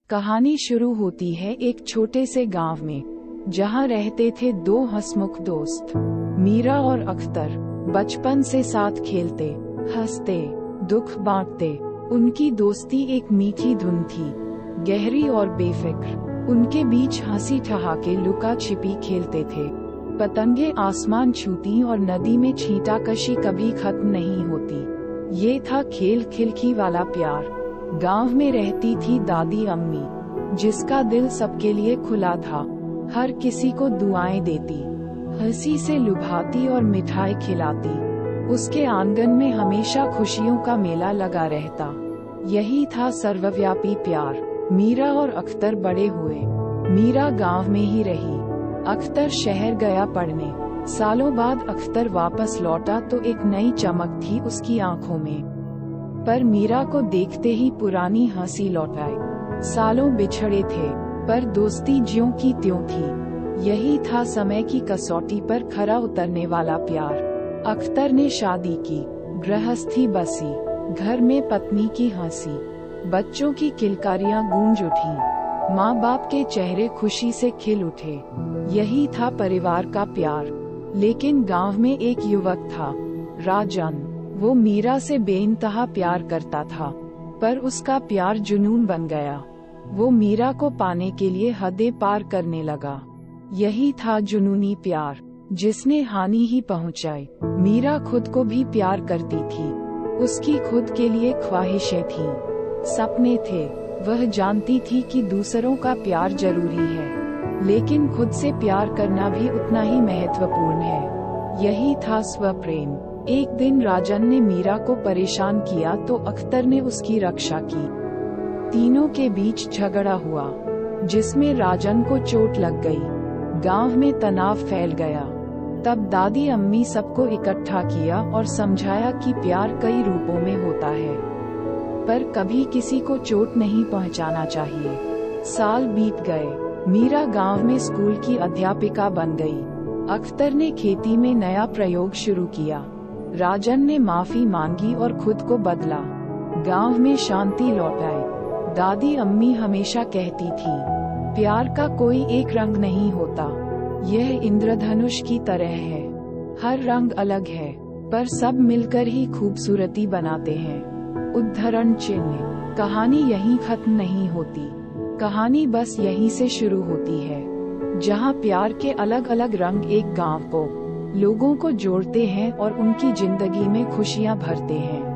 कहानी शुरू होती है एक छोटे से गांव में, जहां रहते थे दो हंसमुख दोस्त, मीरा और अख्तर। बचपन से साथ खेलते, हंसते, दुख बांटते। उनकी दोस्ती एक मीठी धुन थी, गहरी और बेफिक्र। उनके बीच हंसी ठहाके, लुका छिपी खेलते थे। पतंगे आसमान छूती और नदी में छींटाकशी कभी खत्म नहीं होती। ये था खेल खिलखी वाला प्यार। गांव में रहती थी दादी अम्मी, जिसका दिल सबके लिए खुला था। हर किसी को दुआएं देती, हंसी से लुभाती और मिठाई खिलाती। उसके आंगन में हमेशा खुशियों का मेला लगा रहता। यही था सर्वव्यापी प्यार। मीरा और अख्तर बड़े हुए। मीरा गांव में ही रही, अख्तर शहर गया पढ़ने। सालों बाद अख्तर वापस लौटा तो एक नई चमक थी उसकी आंखों में। पर मीरा को देखते ही पुरानी हंसी लौट आई। सालों बिछड़े थे, पर दोस्ती ज्यों की त्यों थी। यही था समय की कसौटी पर खरा उतरने वाला प्यार। अख्तर ने शादी की, गृहस्थी बसी, घर में पत्नी की हंसी, बच्चों की किलकारियां गूंज उठी। माँ बाप के चेहरे खुशी से खिल उठे। यही था परिवार का प्यार। लेकिन गांव में एक युवक था, राजन। वो मीरा से बेइंतहा प्यार करता था, पर उसका प्यार जुनून बन गया। वो मीरा को पाने के लिए हदें पार करने लगा। यही था जुनूनी प्यार, जिसने हानि ही पहुंचाई। मीरा खुद को भी प्यार करती थी। उसकी खुद के लिए ख्वाहिशें थीं, सपने थे। वह जानती थी कि दूसरों का प्यार जरूरी है, लेकिन खुद से प्यार करना भी उतना ही महत्वपूर्ण है। यही था स्वप्रेम। एक दिन राजन ने मीरा को परेशान किया तो अख्तर ने उसकी रक्षा की। तीनों के बीच झगड़ा हुआ, जिसमें राजन को चोट लग गई। गांव में तनाव फैल गया। तब दादी अम्मी सबको इकट्ठा किया और समझाया कि प्यार कई रूपों में होता है, पर कभी किसी को चोट नहीं पहुंचाना चाहिए। साल बीत गए। मीरा गांव में स्कूल की अध्यापिका बन गई। अख्तर ने खेती में नया प्रयोग शुरू किया। राजन ने माफी मांगी और खुद को बदला। गांव में शांति लौट आई। दादी अम्मी हमेशा कहती थी, प्यार का कोई एक रंग नहीं होता, यह इंद्रधनुष की तरह है। हर रंग अलग है, पर सब मिलकर ही खूबसूरती बनाते हैं। उद्धरण चिन्ह। कहानी यहीं खत्म नहीं होती। कहानी बस यहीं से शुरू होती है, जहां प्यार के अलग अलग रंग एक गांव को, लोगों को जोड़ते हैं और उनकी जिंदगी में खुशियां भरते हैं।